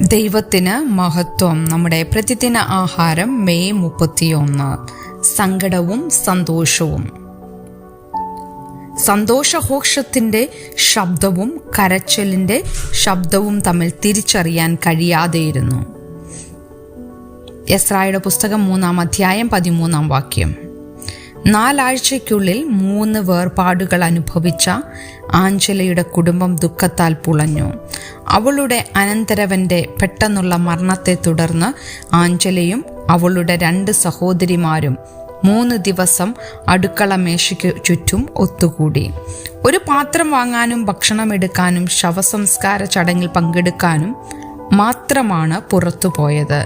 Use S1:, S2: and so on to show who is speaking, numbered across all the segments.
S1: ദൈവത്തിന് മഹത്വം. നമ്മുടെ പ്രതിദിന ആഹാരം മെയ് 31. സങ്കടവും സന്തോഷവും. സന്തോഷഘോഷത്തിന്റെ ശബ്ദവും കരച്ചിലിന്റെ ശബ്ദവും തമ്മിൽ തിരിച്ചറിയാൻ കഴിയാതെയിരുന്നു. എസ്രായുടെ പുസ്തകം 3-ാം അധ്യായം 13-ാം വാക്യം. 4 ആഴ്ചയ്ക്കുള്ളിൽ 3 വേർപാടുകൾ അനുഭവിച്ച ആഞ്ചലയുടെ കുടുംബം ദുഃഖത്താൽ പുളഞ്ഞു. അവളുടെ അനന്തരവന്റെ പെട്ടെന്നുള്ള മരണത്തെ തുടർന്ന് ആഞ്ചലയും അവളുടെ 2 സഹോദരിമാരും 3 ദിവസം അടുക്കള മേശയ്ക്ക് ചുറ്റും ഒത്തുകൂടി. ഒരു പാത്രം വാങ്ങാനും ഭക്ഷണം എടുക്കാനും ശവസംസ്കാര ചടങ്ങിൽ പങ്കെടുക്കാനും മാത്രമാണ് പുറത്തുപോയത്.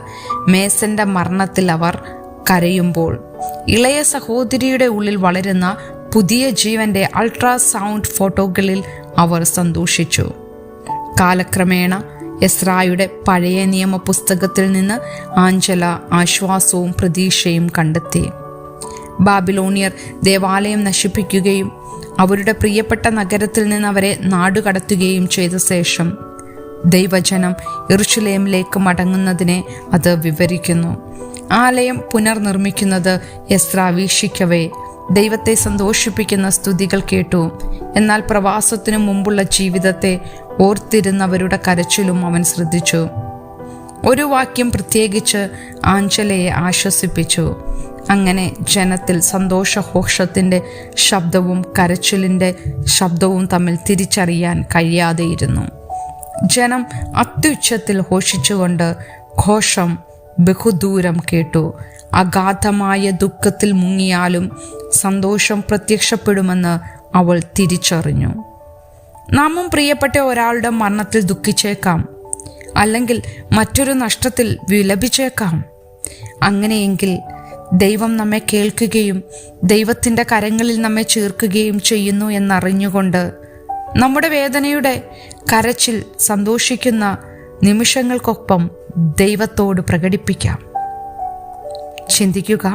S1: മേസന്റെ മരണത്തിൽ അവർ കരയുമ്പോൾ ഇളയ സഹോദരിയുടെ ഉള്ളിൽ വളരുന്ന പുതിയ ജീവന്റെ അൾട്രാസൗണ്ട് ഫോട്ടോകളിൽ അവർ സന്തോഷിച്ചു. കാലക്രമേണ എസ്രായുടെ പഴയ നിയമ പുസ്തകത്തിൽ നിന്ന് ആഞ്ചല ആശ്വാസവും പ്രതീക്ഷയും കണ്ടെത്തി. ബാബിലോണിയർ ദേവാലയം നശിപ്പിക്കുകയും അവരുടെ പ്രിയപ്പെട്ട നഗരത്തിൽ നിന്ന് അവരെ നാടുകടത്തുകയും ചെയ്ത ശേഷം ദൈവജനം യെരൂശലേമിലേക്ക് മടങ്ങുന്നതിനെ അത് വിവരിക്കുന്നു. ആലയം പുനർനിർമ്മിക്കുന്നത് എസ്രാ വീക്ഷിക്കവേ ദൈവത്തെ സന്തോഷിപ്പിക്കുന്ന സ്തുതികൾ കേട്ടു. എന്നാൽ പ്രവാസത്തിനു മുമ്പുള്ള ജീവിതത്തെ ഓർത്തിരുന്നവരുടെ കരച്ചിലും അവൻ ശ്രദ്ധിച്ചു. ഒരു വാക്യം പ്രത്യേകിച്ച് ആഞ്ചലയെ ആശ്വസിപ്പിച്ചു. അങ്ങനെ ജനത്തിൽ സന്തോഷഘോഷത്തിന്റെ ശബ്ദവും കരച്ചിലിന്റെ ശബ്ദവും തമ്മിൽ തിരിച്ചറിയാൻ കഴിയാതെയിരുന്നു. ജനം അത്യുച്ചത്തിൽ ഘോഷിച്ചുകൊണ്ട് ഘോഷം ബഹുദൂരം കേട്ടു. അഗാധമായ ദുഃഖത്തിൽ മുങ്ങിയാലും സന്തോഷം പ്രത്യക്ഷപ്പെടുമെന്ന് അവൾ തിരിച്ചറിഞ്ഞു. നാമും പ്രിയപ്പെട്ട ഒരാളുടെ മരണത്തിൽ ദുഃഖിച്ചേക്കാം, അല്ലെങ്കിൽ മറ്റൊരു നഷ്ടത്തിൽ വിലപിച്ചേക്കാം. അങ്ങനെയെങ്കിൽ ദൈവം നമ്മെ കേൾക്കുകയും ദൈവത്തിൻ്റെ കരങ്ങളിൽ നമ്മെ ചേർക്കുകയും ചെയ്യുന്നു എന്നറിഞ്ഞുകൊണ്ട് നമ്മുടെ വേദനയുടെ കരച്ചിൽ സന്തോഷിക്കുന്ന നിമിഷങ്ങൾക്കൊപ്പം ദൈവത്തോട് പ്രകടിപ്പിക്കാം. ചിന്തിക്കുക,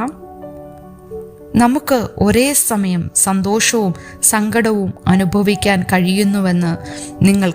S1: നമുക്ക് ഒരേ സമയം സന്തോഷവും സങ്കടവും അനുഭവിക്കാൻ കഴിയുന്നുവെന്ന് നിങ്ങൾ